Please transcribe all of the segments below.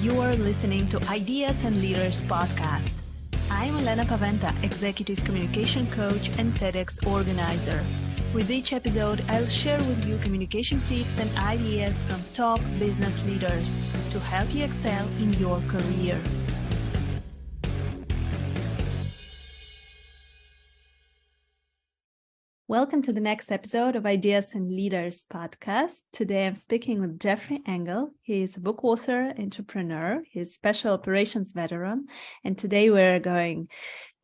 You are listening to Ideas and Leaders podcast. I'm Elena Paweta, Executive Communication Coach and TEDx organizer. With each episode, I'll share with you communication tips and ideas from top business leaders to help you excel in your career. Welcome to the next episode of Ideas and Leaders podcast. Today I'm speaking with Jeffrey Engle. He is a book author, entrepreneur, he's special operations veteran, and today we're going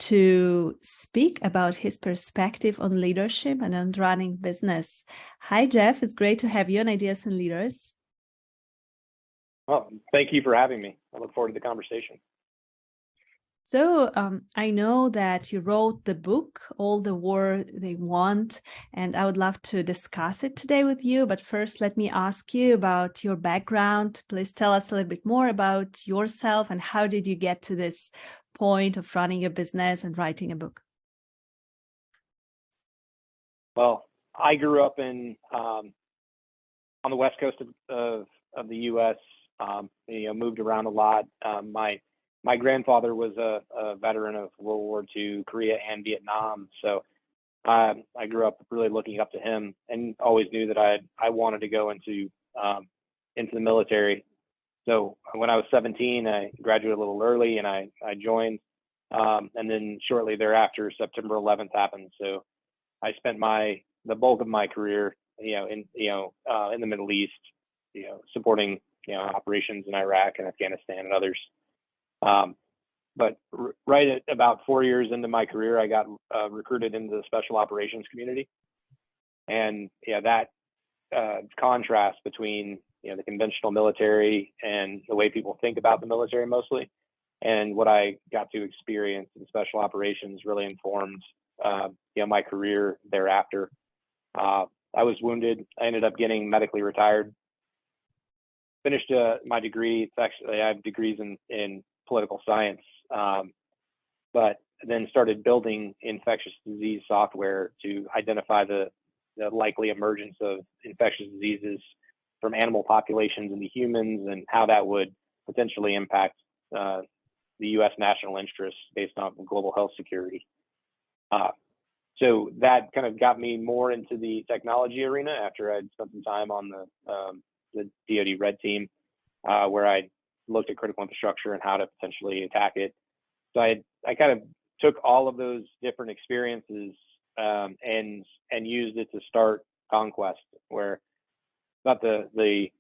to speak about his perspective on leadership and on running business. Hi, Jeff. It's great to have you on Ideas and Leaders. Well, thank you for having me. I look forward to the conversation. So I know that you wrote the book, All the War They Want, and I would love to discuss it today with you. But first, let me ask you about your background. Please tell us a little bit more about yourself and how did you get to this point of running a business and writing a book? Well, I grew up in on the west coast of the U.S. Moved around a lot. My grandfather was a veteran of World War II, Korea, and Vietnam. So I grew up really looking up to him, and always knew that I wanted to go into the military. So when I was 17, I graduated a little early, and I joined. And then shortly thereafter, September 11th happened. So I spent the bulk of my career, in the Middle East, supporting operations in Iraq and Afghanistan and others. But right at about 4 years into my career, I got recruited into the special operations community. And that contrast between the conventional military and the way people think about the military mostly, and what I got to experience in special operations really informed my career thereafter. I was wounded. I ended up getting medically retired. Finished my degree. It's actually, I have degrees in political science, but then started building infectious disease software to identify the likely emergence of infectious diseases from animal populations into humans, and how that would potentially impact the U.S. national interests based on global health security. So that kind of got me more into the technology arena after I'd spent some time on the DoD Red Team, where I looked at critical infrastructure and how to potentially attack it. So I kind of took all of those different experiences and used it to start Conquest, where thought the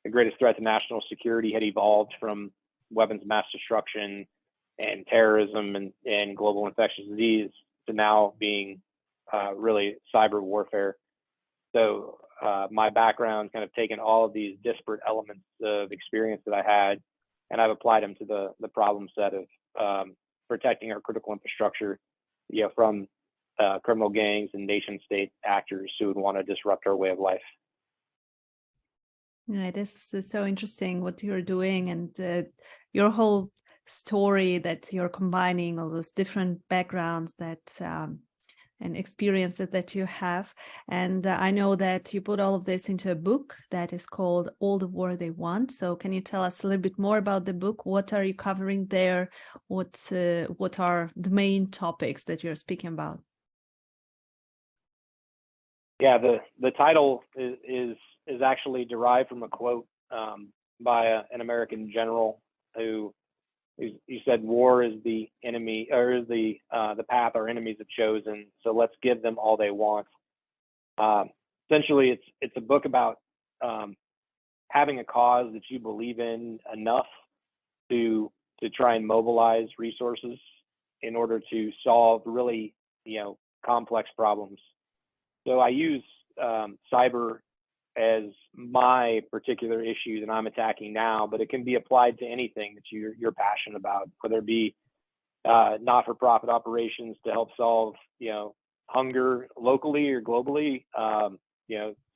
greatest threat to national security had evolved from weapons of mass destruction and terrorism and global infectious disease to now being really cyber warfare. So my background kind of taken all of these disparate elements of experience that I had, and I've applied them to the problem set of protecting our critical infrastructure, from criminal gangs and nation state actors who would want to disrupt our way of life. Yeah, it is so interesting what you're doing, and your whole story that you're combining all those different backgrounds that and experiences that you have. And I know that you put all of this into a book that is called All the War They Want. So can you tell us a little bit more about the book? What are you covering there? What are the main topics that you're speaking about? Yeah, the title is actually derived from a quote by an American general who he said, "War is the enemy, or is the path our enemies have chosen. So let's give them all they want." Essentially, it's a book about having a cause that you believe in enough to try and mobilize resources in order to solve really complex problems. So I use cyber as my particular issue that I'm attacking now, but it can be applied to anything that you're passionate about, whether it be not-for-profit operations to help solve hunger locally or globally,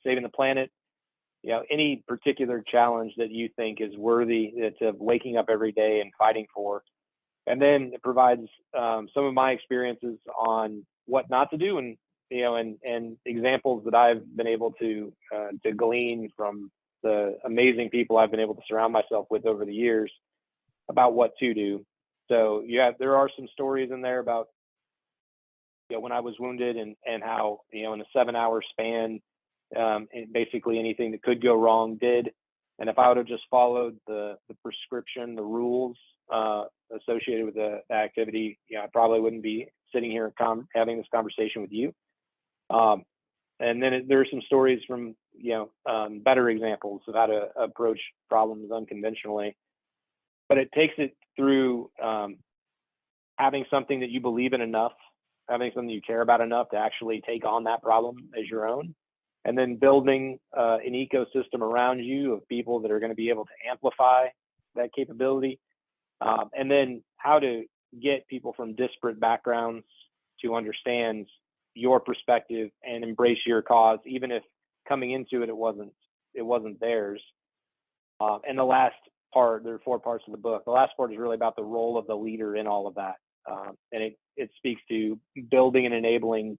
saving the planet, any particular challenge that you think is worthy of waking up every day and fighting for. And then it provides some of my experiences on what not to do, and examples that I've been able to glean from the amazing people I've been able to surround myself with over the years about what to do. So there are some stories in there about, when I was wounded and how, in a 7-hour span, basically anything that could go wrong did. And if I would have just followed the prescription, the rules associated with the activity, I probably wouldn't be sitting here having this conversation with you. And then there are some stories from, better examples of how to approach problems unconventionally. But it takes it through having something that you believe in enough, having something you care about enough to actually take on that problem as your own, and then building an ecosystem around you of people that are going to be able to amplify that capability, and then how to get people from disparate backgrounds to understand your perspective and embrace your cause, even if coming into it wasn't theirs. And the last part, there are 4 parts of the book. The last part is really about the role of the leader in all of that, and it speaks to building and enabling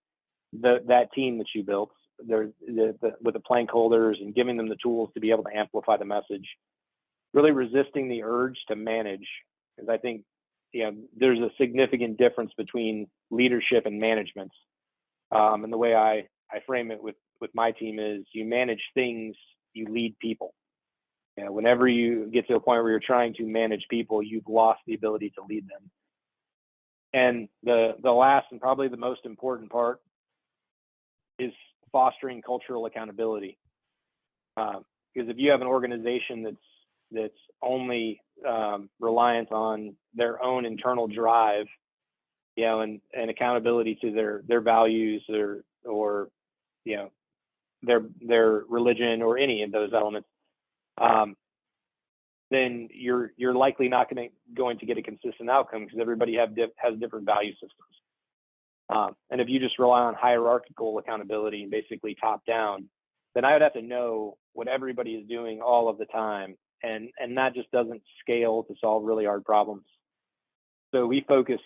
that team that you built with the plank holders and giving them the tools to be able to amplify the message. Really resisting the urge to manage, because I think there's a significant difference between leadership and management. And the way I frame it with my team is, you manage things, you lead people. Whenever you get to a point where you're trying to manage people, you've lost the ability to lead them. And the last and probably the most important part is fostering cultural accountability. Because if you have an organization that's only reliant on their own internal drive, and accountability to their values or their religion or any of those elements, then you're likely not going to get a consistent outcome, because everybody has different value systems. And if you just rely on hierarchical accountability and basically top down, then I would have to know what everybody is doing all of the time, and that just doesn't scale to solve really hard problems. So we focus,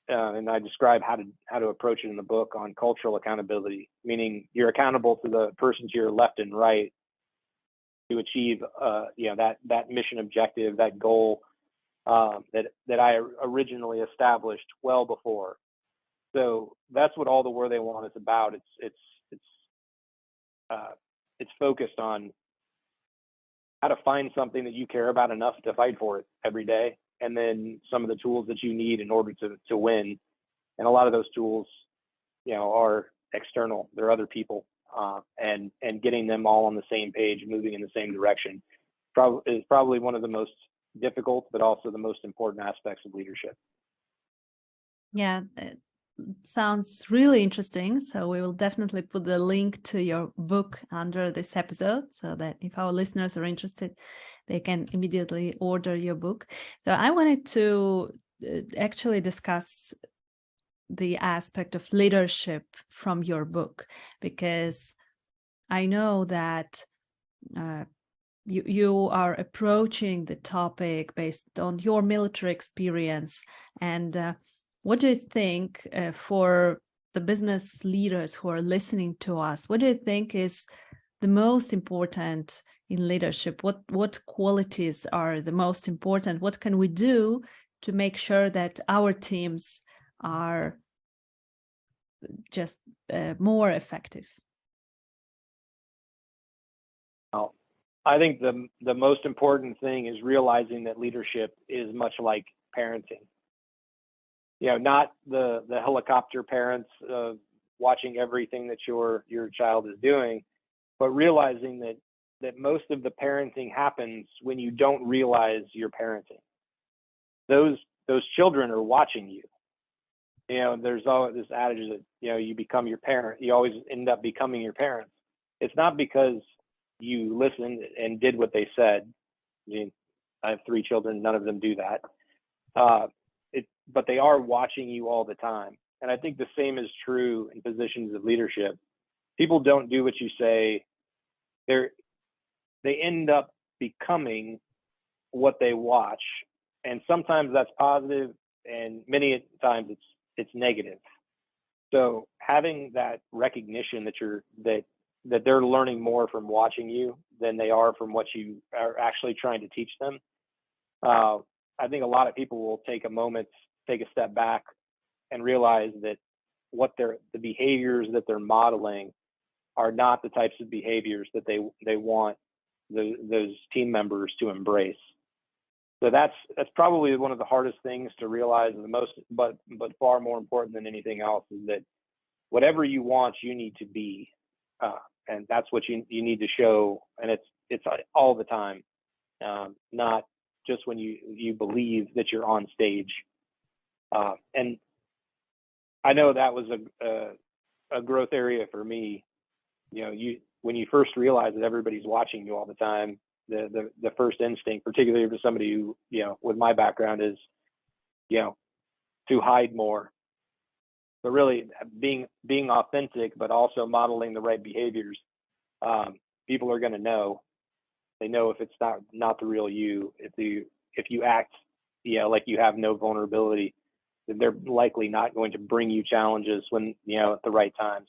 and I describe how to approach it in the book, on cultural accountability, meaning you're accountable to the person to your left and right to achieve that mission objective, that goal that I originally established well before. So that's what all the Where They Want is about. It's focused on how to find something that you care about enough to fight for it every day, and then some of the tools that you need in order to win. And a lot of those tools, are external. They're other people, and getting them all on the same page, moving in the same direction, is probably one of the most difficult, but also the most important aspects of leadership. Yeah, it sounds really interesting. So we will definitely put the link to your book under this episode, so that if our listeners are interested, they can immediately order your book. So I wanted to actually discuss the aspect of leadership from your book, because I know that you are approaching the topic based on your military experience. And what do you think, for the business leaders who are listening to us, what do you think is the most important in leadership? What qualities are the most important? What can we do to make sure that our teams are just more effective? Well, I think the most important thing is realizing that leadership is much like parenting. Not the helicopter parents watching everything that your child is doing, but realizing that most of the parenting happens when you don't realize you're parenting. Those children are watching you. There's always this adage that, you become your parent. You always end up becoming your parents. It's not because you listened and did what they said. I have 3 children. None of them do that. But they are watching you all the time. And I think the same is true in positions of leadership. People don't do what you say. They end up becoming what they watch. And sometimes that's positive, and many times it's negative. So having that recognition that that they're learning more from watching you than they are from what you are actually trying to teach them. I think a lot of people will take a moment, take a step back, and realize that the behaviors that they're modeling are not the types of behaviors that they want those team members to embrace. So that's probably one of the hardest things to realize, but far more important than anything else is that whatever you want, you need to be, and that's what you need to show, and it's all the time, not just when you believe that you're on stage. And I know that was a growth area for me. When you first realize that everybody's watching you all the time, the first instinct, particularly for somebody who, with my background, is, to hide more. But really being authentic, but also modeling the right behaviors. People are going to know. They know if it's not the real you. If you act, like you have no vulnerability, then they're likely not going to bring you challenges when, at the right times,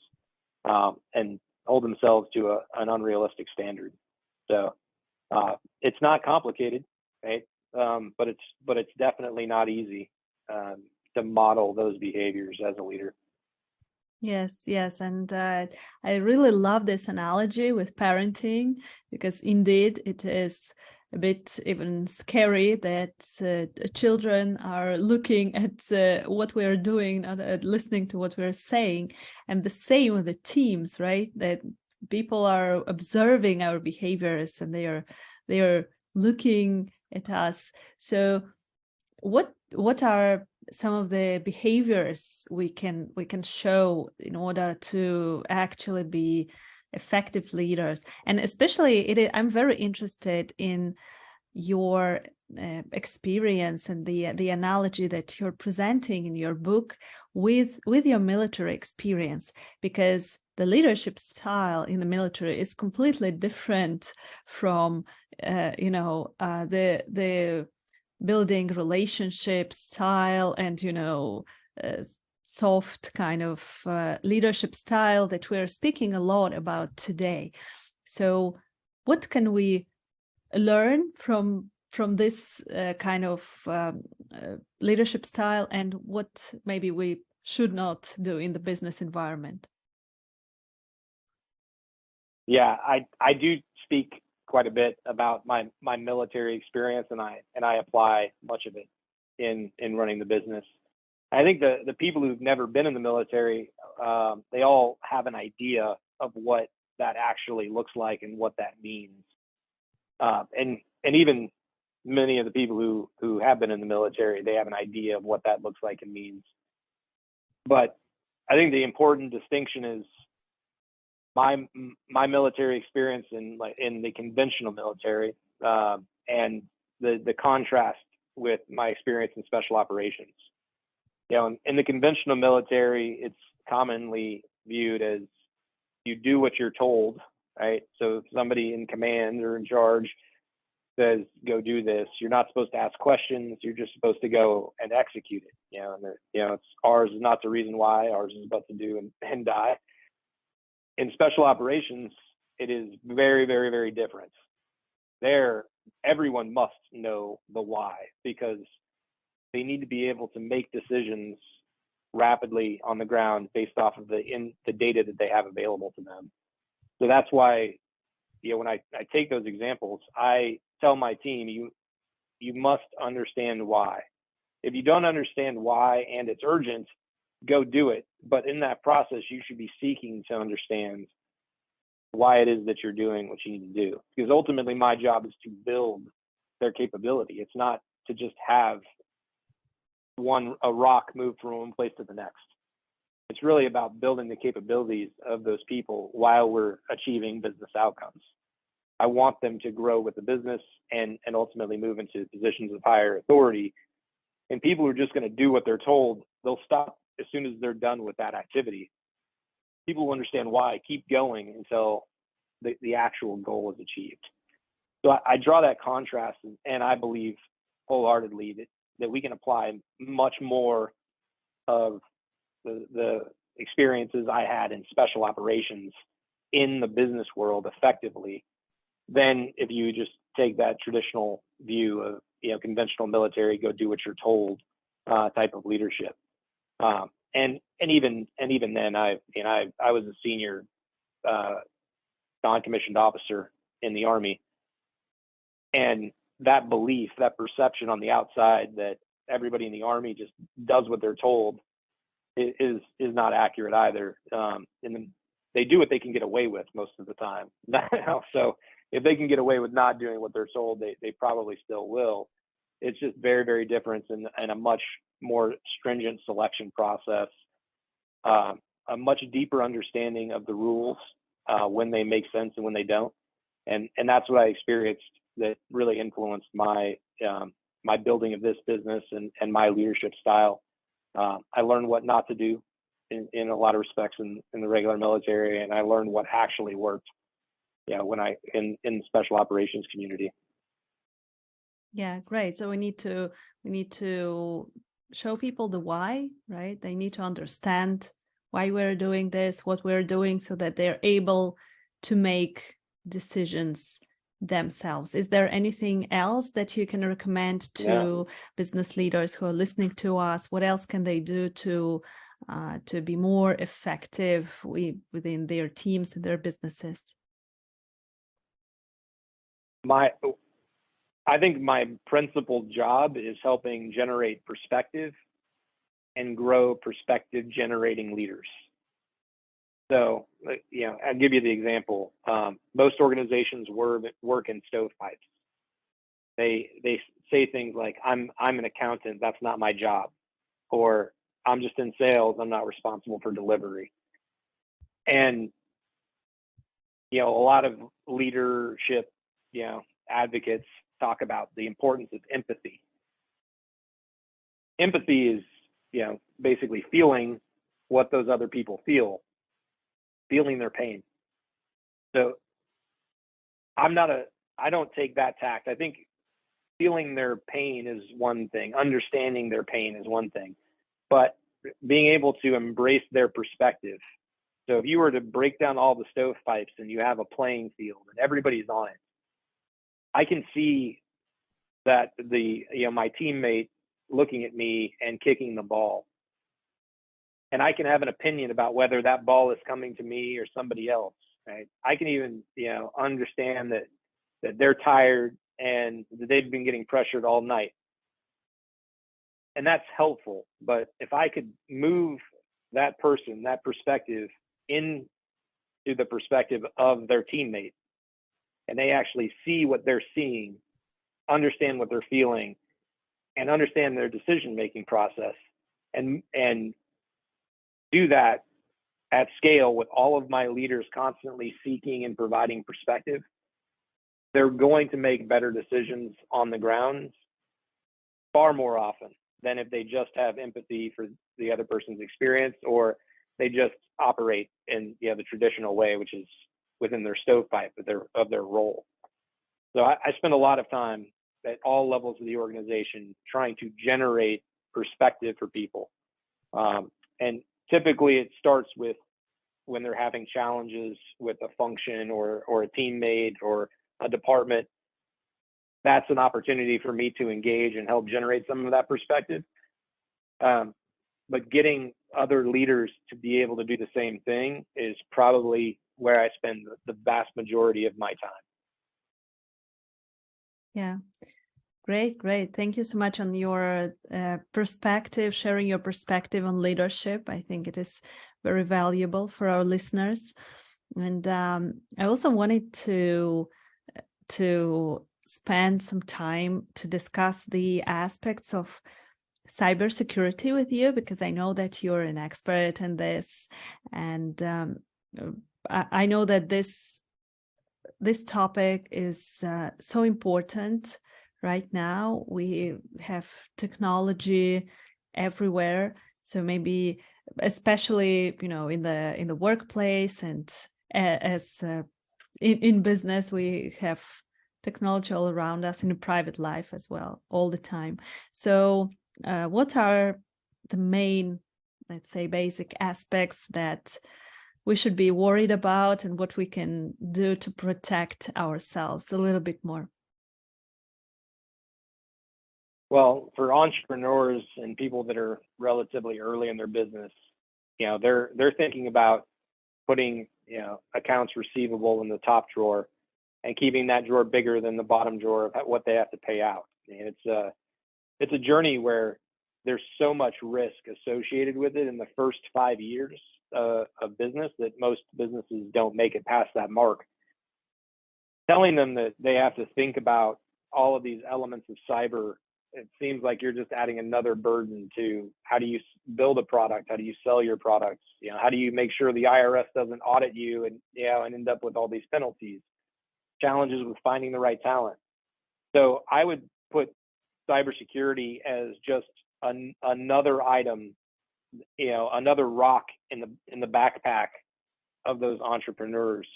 and hold themselves to an unrealistic standard. So it's not complicated, right? But it's definitely not easy to model those behaviors as a leader. Yes. And I really love this analogy with parenting, because indeed it is a bit even scary that children are looking at what we are doing, listening to what we're saying. And the same with the teams, right? That people are observing our behaviors and they are looking at us. So what are some of the behaviors we can show in order to actually be effective leaders? And especially I'm very interested in your experience and the analogy that you're presenting in your book with your military experience, because the leadership style in the military is completely different from the building relationship style and soft kind of leadership style that we're speaking a lot about today. So what can we learn from this kind of leadership style, and what maybe we should not do in the business environment? Yeah, I do speak quite a bit about my military experience, and I apply much of it in running the business. I think the people who've never been in the military, they all have an idea of what that actually looks like and what that means. And even many of the people who have been in the military, they have an idea of what that looks like and means. But I think the important distinction is my military experience in the conventional military, and the contrast with my experience in special operations. In the conventional military, it's commonly viewed as you do what you're told, right? So if somebody in command or in charge says, go do this, you're not supposed to ask questions. You're just supposed to go and execute it. It's ours is not the reason why, ours is what to do and die. In special operations, it is very, very, very different. There, everyone must know the why, because they need to be able to make decisions rapidly on the ground based off of the data that they have available to them. So that's why, when I take those examples, I tell my team, you must understand why. If you don't understand why and it's urgent, go do it. But in that process, you should be seeking to understand why it is that you're doing what you need to do. Because ultimately, my job is to build their capability. It's not to just have a rock moved from one place to the next. It's really about building the capabilities of those people while we're achieving business outcomes. I want them to grow with the business and ultimately move into positions of higher authority. And people who are just going to do what they're told, they'll stop as soon as they're done with that activity. People who understand why keep going until the actual goal is achieved. So I draw that contrast, and I believe wholeheartedly that we can apply much more of the experiences I had in special operations in the business world effectively than if you just take that traditional view of, conventional military, go do what you're told type of leadership. And even then, I was a senior non-commissioned officer in the Army, and that belief, that perception on the outside that everybody in the Army just does what they're told is not accurate either. And they do what they can get away with most of the time. So if they can get away with not doing what they're told, they probably still will. It's just very, very different and a much more stringent selection process, a much deeper understanding of the rules when they make sense and when they don't. And that's what I experienced that really influenced my my building of this business and my leadership style. I learned what not to do in a lot of respects in the regular military, and I learned what actually worked, when in the special operations community. Yeah, great. So we need to show people the why, right? They need to understand why we're doing this, what we're doing, so that they're able to make decisions themselves. Is there anything else that you can recommend to business leaders who are listening to us? What else can they do to be more effective within their teams and their businesses? I think my principal job is helping generate perspective and grow perspective generating leaders. So, I'll give you the example. Most organizations work in stovepipes. They say things like, "I'm an accountant. That's not my job," or "I'm just in sales. I'm not responsible for delivery." And a lot of leadership, advocates talk about the importance of empathy. Empathy is, basically feeling what those other people feel, feeling their pain. So I don't take that tact. I think feeling their pain is one thing, understanding their pain is one thing, but being able to embrace their perspective. So if you were to break down all the stovepipes and you have a playing field and everybody's on it, I can see that my teammate looking at me and kicking the ball. And I can have an opinion about whether that ball is coming to me or somebody else, right? I can even, understand that they're tired and that they've been getting pressured all night. And that's helpful. But if I could move that person, that perspective into the perspective of their teammate, and they actually see what they're seeing, understand what they're feeling, and understand their decision-making process, and do that at scale with all of my leaders constantly seeking and providing perspective, they're going to make better decisions on the ground far more often than if they just have empathy for the other person's experience, or they just operate in the traditional way, which is within their stovepipe of their role. So I spend a lot of time at all levels of the organization trying to generate perspective for people. And typically it starts with when they're having challenges with a function or a teammate or a department. That's an opportunity for me to engage and help generate some of that perspective. But getting other leaders to be able to do the same thing is probably where I spend the vast majority of my time. Yeah. Great. Thank you so much on your perspective, sharing your perspective on leadership. I think it is very valuable for our listeners. And I also wanted to spend some time to discuss the aspects of cybersecurity with you, because I know that you're an expert in this, and I know that this topic is so important. Right now, we have technology everywhere. So maybe, especially, in the workplace, and as in business, we have technology all around us, in the private life as well, all the time. So what are the main, let's say, basic aspects that we should be worried about and what we can do to protect ourselves a little bit more? Well, for entrepreneurs and people that are relatively early in their business, they're thinking about putting, accounts receivable in the top drawer and keeping that drawer bigger than the bottom drawer of what they have to pay out. And it's a journey where there's so much risk associated with it in the first 5 years of business that most businesses don't make it past that mark. Telling them that they have to think about all of these elements of cyber, it seems like you're just adding another burden to how do you build a product, how do you sell your products, how do you make sure the IRS doesn't audit you and end up with all these penalties, challenges with finding the right talent. So I would put cybersecurity as just another item, another rock in the backpack of those entrepreneurs.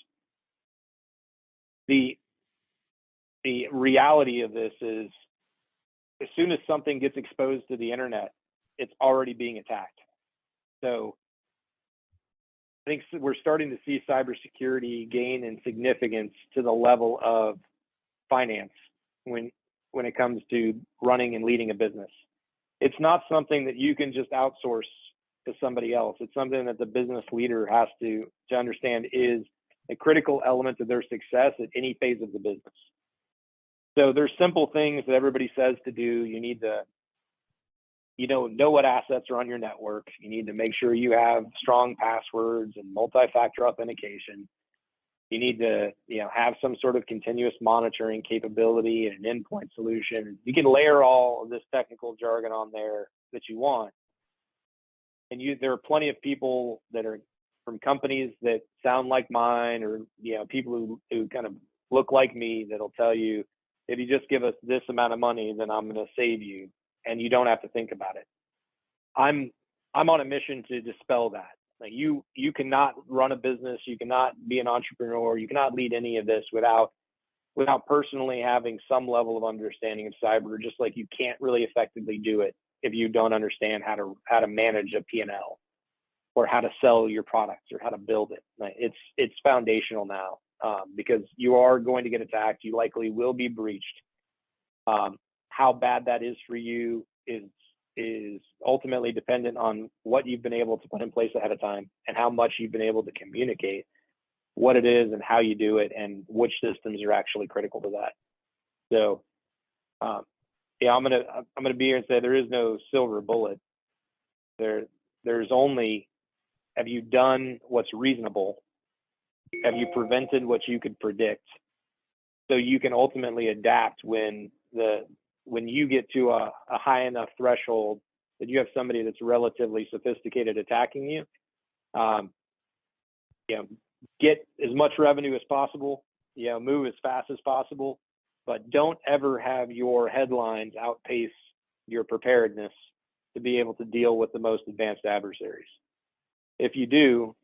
The reality of this is, as soon as something gets exposed to the internet, it's already being attacked. So I think we're starting to see cybersecurity gain in significance to the level of finance when it comes to running and leading a business. It's not something that you can just outsource to somebody else. It's something that the business leader has to understand is a critical element of their success at any phase of the business. So there's simple things that everybody says to do. You need to, know what assets are on your network. You need to make sure you have strong passwords and multi-factor authentication. You need to, have some sort of continuous monitoring capability and an endpoint solution. You can layer all of this technical jargon on there that you want. And there are plenty of people that are from companies that sound like mine, or, people who kind of look like me that'll tell you, if you just give us this amount of money, then I'm going to save you, and you don't have to think about it. I'm on a mission to dispel that. Like you cannot run a business, you cannot be an entrepreneur, you cannot lead any of this without personally having some level of understanding of cyber. Just like you can't really effectively do it if you don't understand how to manage a P&L or how to sell your products or how to build it. Like it's foundational now. Because you are going to get attacked, you likely will be breached. How bad that is for you is ultimately dependent on what you've been able to put in place ahead of time and how much you've been able to communicate what it is and how you do it and which systems are actually critical to that. So, I'm gonna be here and say there is no silver bullet. There's only, have you done what's reasonable? Have you prevented what you could predict? So you can ultimately adapt when you get to a high enough threshold that you have somebody that's relatively sophisticated attacking you. Get as much revenue as possible. Move as fast as possible, but don't ever have your headlines outpace your preparedness to be able to deal with the most advanced adversaries. If you do,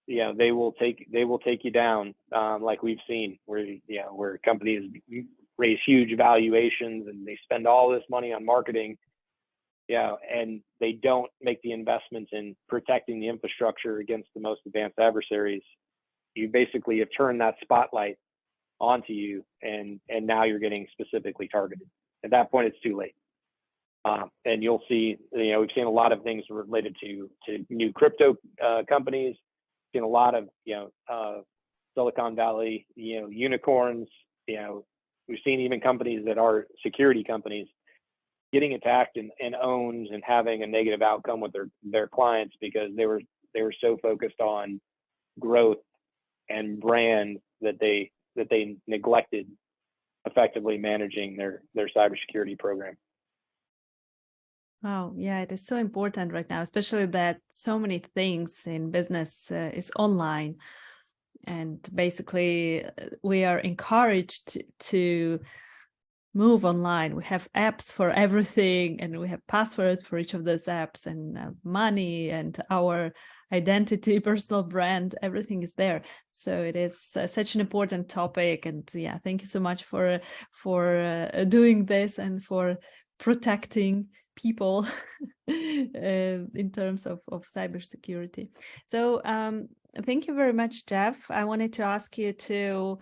they will take you down, like we've seen, where companies raise huge valuations and they spend all this money on marketing, and they don't make the investments in protecting the infrastructure against the most advanced adversaries. You basically have turned that spotlight onto you, and now you're getting specifically targeted. At that point, it's too late. And you'll see, we've seen a lot of things related to new crypto companies. Seen a lot of Silicon Valley unicorns. We've seen even companies that are security companies getting attacked and owned and having a negative outcome with their clients because they were so focused on growth and brand that they neglected effectively managing their cybersecurity program. Wow, yeah, it is so important right now, especially that so many things in business is online. And basically, we are encouraged to move online. We have apps for everything, and we have passwords for each of those apps, and money and our identity, personal brand, everything is there. So it is such an important topic. And yeah, thank you so much for doing this and for protecting people in terms of cybersecurity. So Thank you very much, Jeff. I wanted to ask you to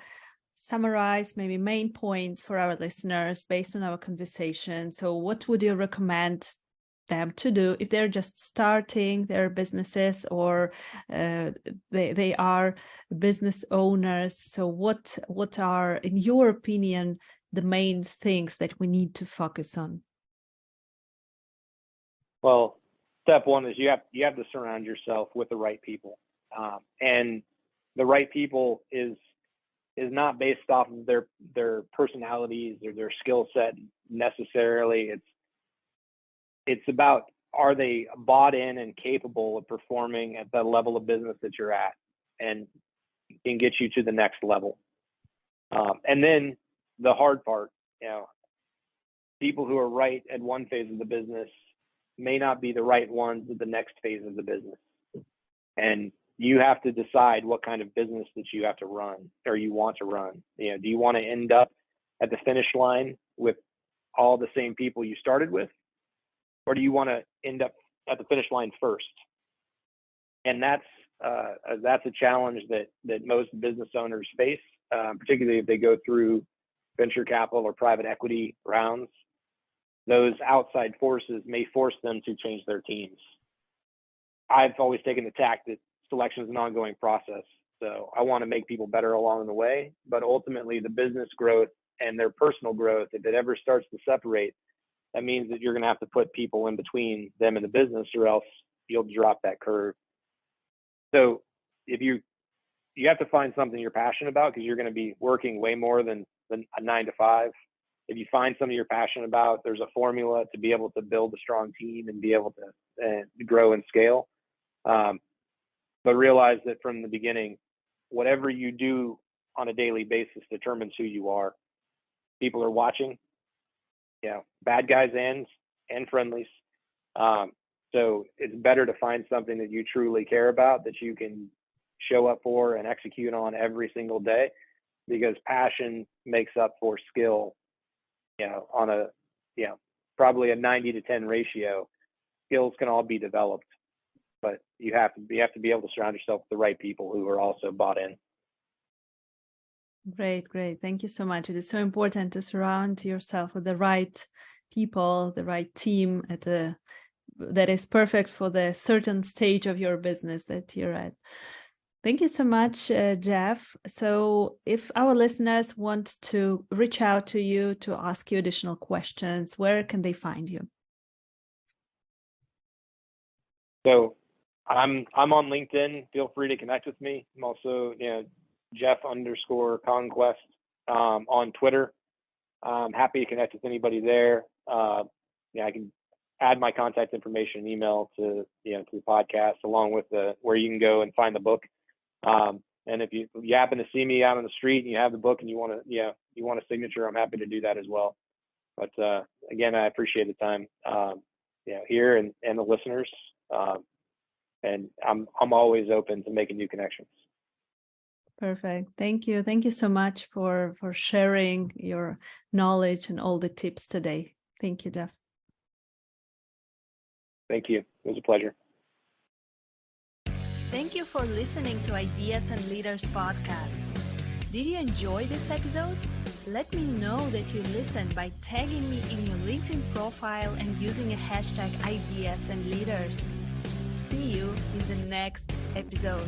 summarize maybe main points for our listeners based on our conversation. So what would you recommend them to do if they're just starting their businesses, or they are business owners? So what are, in your opinion, the main things that we need to focus on? Well, step one is you have to surround yourself with the right people, and the right people is not based off of their personalities or their skill set necessarily. It's about, are they bought in and capable of performing at the level of business that you're at and can get you to the next level. And then the hard part, people who are right at one phase of the business may not be the right ones at the next phase of the business. And you have to decide what kind of business that you have to run or you want to run. Do you want to end up at the finish line with all the same people you started with? Or do you want to end up at the finish line first? And that's a challenge that most business owners face, particularly if they go through venture capital or private equity rounds. Those outside forces may force them to change their teams. I've always taken the tack that selection is an ongoing process. So I want to make people better along the way, but ultimately the business growth and their personal growth, if it ever starts to separate, that means that you're going to have to put people in between them and the business, or else you'll drop that curve. So if you have to find something you're passionate about, because you're going to be working way more than a 9 to 5. If you find something you're passionate about, there's a formula to be able to build a strong team and be able to grow and scale. But realize that from the beginning, whatever you do on a daily basis determines who you are. People are watching. Bad guys and friendlies. So it's better to find something that you truly care about, that you can show up for and execute on every single day, because passion makes up for skill, on a, probably a 90-10 ratio. Skills can all be developed, but you have to be able to surround yourself with the right people who are also bought in. Great. Thank you so much. It is so important to surround yourself with the right people, the right team that is perfect for the certain stage of your business that you're at. Thank you so much, Jeff. So if our listeners want to reach out to you to ask you additional questions, where can they find you? So I'm on LinkedIn. Feel free to connect with me. I'm also, Jeff_Conquest on Twitter. I'm happy to connect with anybody there. I can add my contact information and email to the podcast, along with where you can go and find the book. And if you happen to see me out on the street and you have the book and you want a signature, I'm happy to do that as well. But again, I appreciate the time here and the listeners. And I'm always open to making new connections. Perfect. Thank you. Thank you so much for sharing your knowledge and all the tips today. Thank you, Jeff. Thank you. It was a pleasure. Thank you for listening to Ideas and Leaders podcast. Did you enjoy this episode? Let me know that you listened by tagging me in your LinkedIn profile and using a hashtag Ideas and Leaders. See you in the next episode.